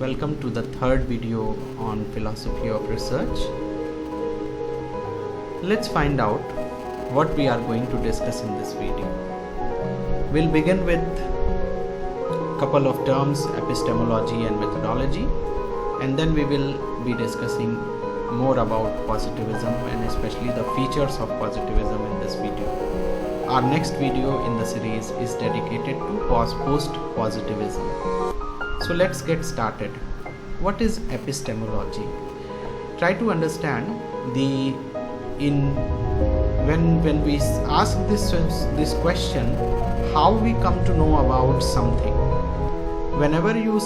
welcome to the third video on philosophy of research. Let's find out what we are going to discuss in this video. We'll begin with a couple of terms, epistemology and methodology, and then we will be discussing more about positivism and especially the features of positivism in this video. Our next video in the series is dedicated to post-positivism. So let's get started. What is epistemology? Try to understand when we ask this question, how we come to know about something. Whenever you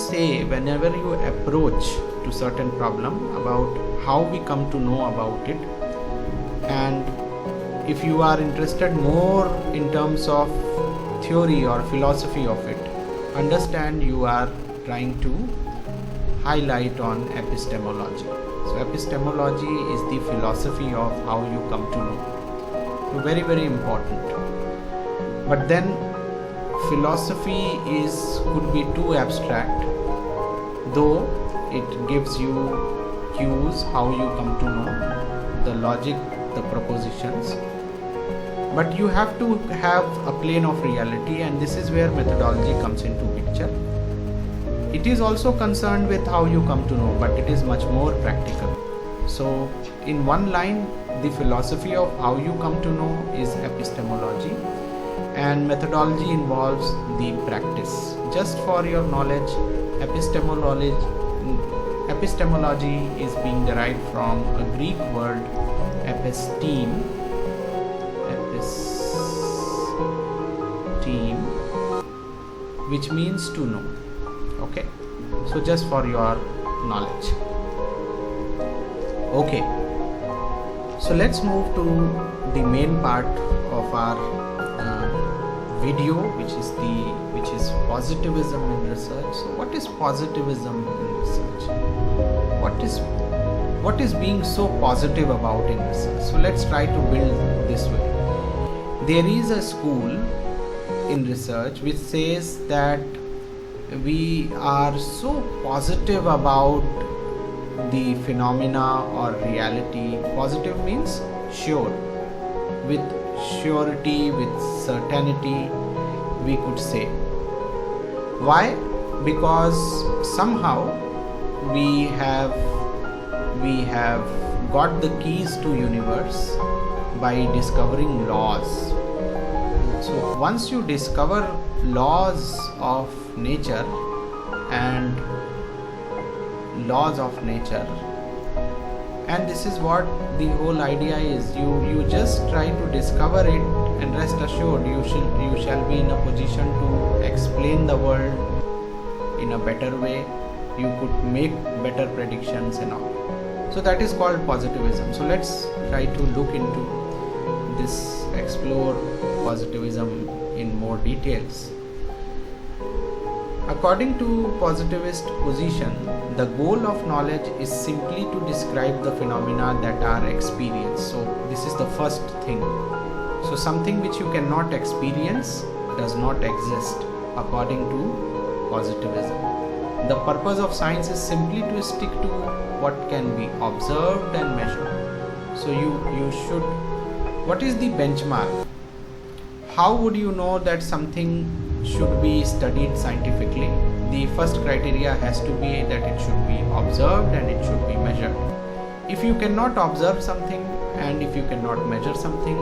approach to certain problem about how we come to know about it, and if you are interested more in terms of theory or philosophy of it, understand you are trying to highlight on epistemology. So epistemology is the philosophy of how you come to know. So very, very important. But then philosophy could be too abstract, though it gives you cues how you come to know, the logic, the propositions. But you have to have a plane of reality, and this is where methodology comes into picture. It is also concerned with how you come to know, but it is much more practical. So in one line, the philosophy of how you come to know is epistemology, and methodology involves the practice. Just for your knowledge, epistemology is being derived from a Greek word episteme, which means to know. Okay, so just for your knowledge. Okay, so let's move to the main part of our video, which is positivism in research. So what is positivism in research? What is being so positive about in research? So let's try to build this way. There is a school in research which says that we are so positive about the phenomena or reality. Positive means sure, with surety, with certainty, we could say. Why? Because somehow we have got the keys to universe by discovering laws. So once you discover laws of nature, and this is what the whole idea is. You just try to discover it, and rest assured you shall be in a position to explain the world in a better way. You could make better predictions and all. So that is called positivism. So let's try to look into this, explore positivism in more details. According to positivist position, the goal of knowledge is simply to describe the phenomena that are experienced. So this is the first thing. So something which you cannot experience does not exist according to positivism. The purpose of science is simply to stick to what can be observed and measured. So you should, what is the benchmark? How would you know that something should be studied scientifically? The first criteria has to be that it should be observed and it should be measured. If you cannot observe something and if you cannot measure something,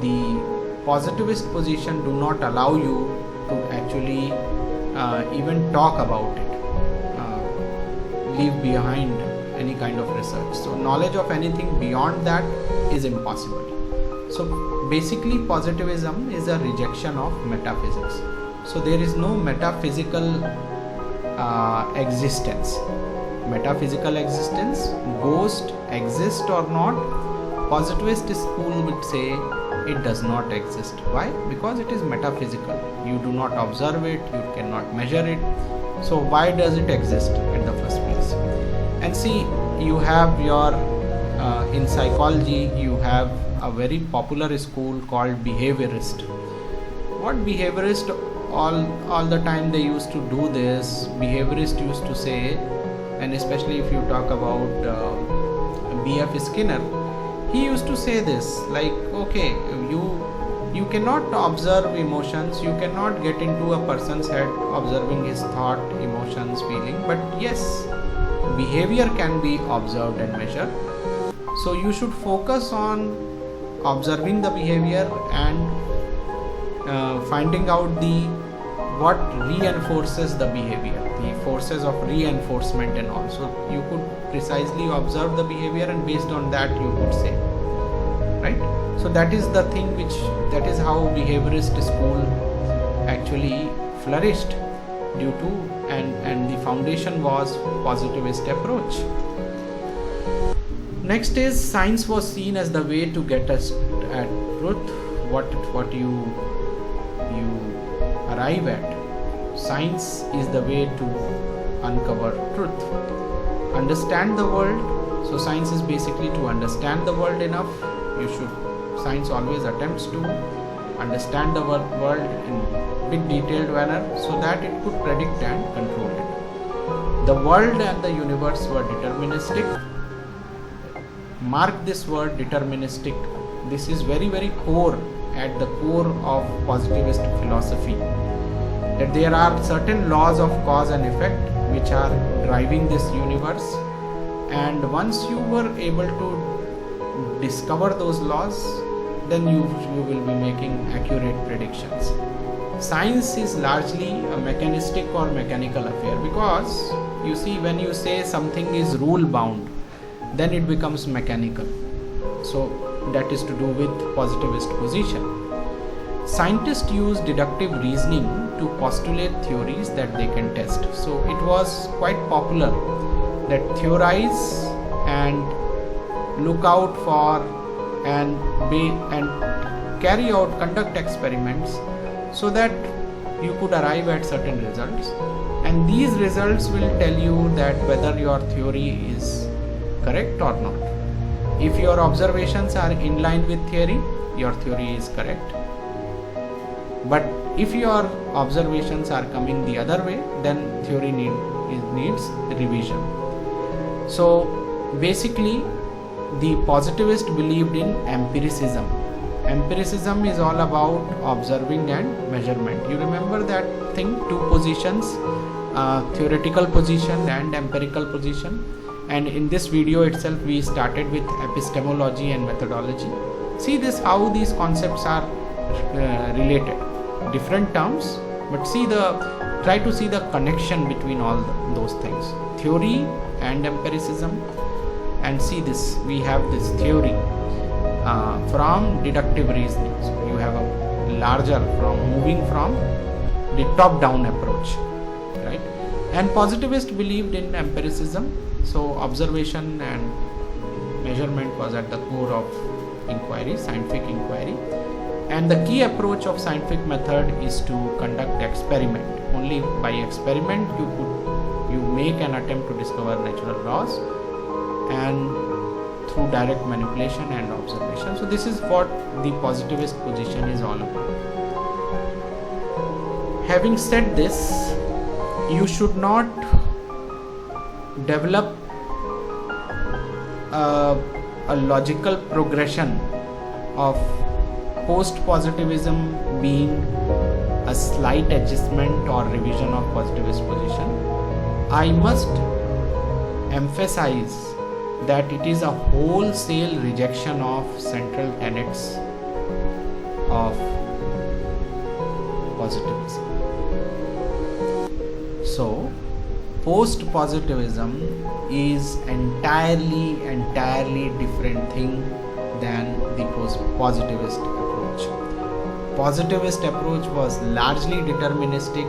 the positivist position do not allow you to actually even talk about it, leave behind any kind of research. So knowledge of anything beyond that is impossible. So basically positivism is a rejection of metaphysics. So there is no metaphysical existence. Metaphysical existence, ghost exist or not, positivist school would say it does not exist. Why? Because it is metaphysical. You do not observe it, you cannot measure it. So why does it exist in the first place? And see, you have your in psychology you have a very popular school called behaviorist. What behaviorist all the time they used to do this. Behaviorists used to say, and especially if you talk about B.F. Skinner, he used to say this, like, okay, you cannot observe emotions, you cannot get into a person's head observing his thought, emotions, feeling, but yes, behavior can be observed and measured. So you should focus on observing the behavior and finding out what reinforces the behavior, the forces of reinforcement and all. So you could precisely observe the behavior, and based on that you could say, right? So that is the thing that is how behaviorist school actually flourished due to, and the foundation was positivist approach. Next is, science was seen as the way to get us at truth, what you arrive at. Science is the way to uncover truth. Understand the world. So science is basically to understand the world enough. Science always attempts to understand the world in bit detailed manner so that it could predict and control it. The world and the universe were deterministic. Mark this word, deterministic. This is very, very core, at the core of positivist philosophy, that there are certain laws of cause and effect which are driving this universe, and once you were able to discover those laws, then you will be making accurate predictions. Science is largely a mechanistic or mechanical affair, because you see, when you say something is rule bound, then it becomes mechanical. So that is to do with positivist position. Scientists use deductive reasoning to postulate theories that they can test. So it was quite popular that theorize and look out for and carry out, conduct experiments so that you could arrive at certain results, and these results will tell you that whether your theory is correct or not. If your observations are in line with theory, your theory is correct. But if your observations are coming the other way, then theory needs revision. So basically, the positivist believed in empiricism. Empiricism is all about observing and measurement. You remember that thing, two positions, theoretical position and empirical position. And in this video itself we started with epistemology and methodology. See this, how these concepts are related, different terms, but try to see the connection between all those things, theory and empiricism. And see this, we have this theory from deductive reasoning. So you have a larger, moving from the top down approach, right? And positivist believed in empiricism. So observation and measurement was at the core of inquiry, scientific inquiry. And the key approach of scientific method is to conduct experiment. Only by experiment you make an attempt to discover natural laws, and through direct manipulation and observation. So this is what the positivist position is all about. Having said this, you should not develop a logical progression of post-positivism being a slight adjustment or revision of positivist position. I must emphasize that it is a wholesale rejection of central tenets of positivism. So post-positivism is entirely different thing than the positivist approach. Positivist approach was largely deterministic,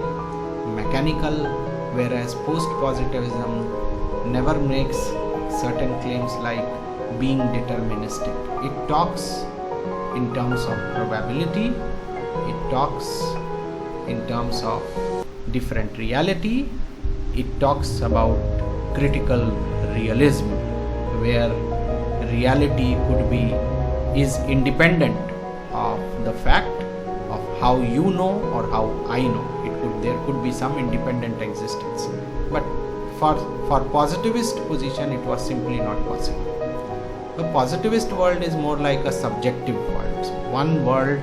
mechanical, whereas post-positivism never makes certain claims like being deterministic. It talks in terms of probability, it talks in terms of different reality, it talks about critical realism, where reality is independent of the fact of how you know or how I know. There could be some independent existence, but for positivist position it was simply not possible. The positivist world is more like a subjective world. One world,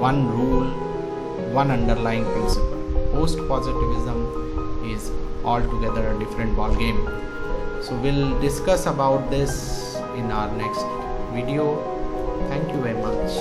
one rule, one underlying principle. Post-positivism is altogether a different ball game. So we'll discuss about this in our next video. Thank you very much.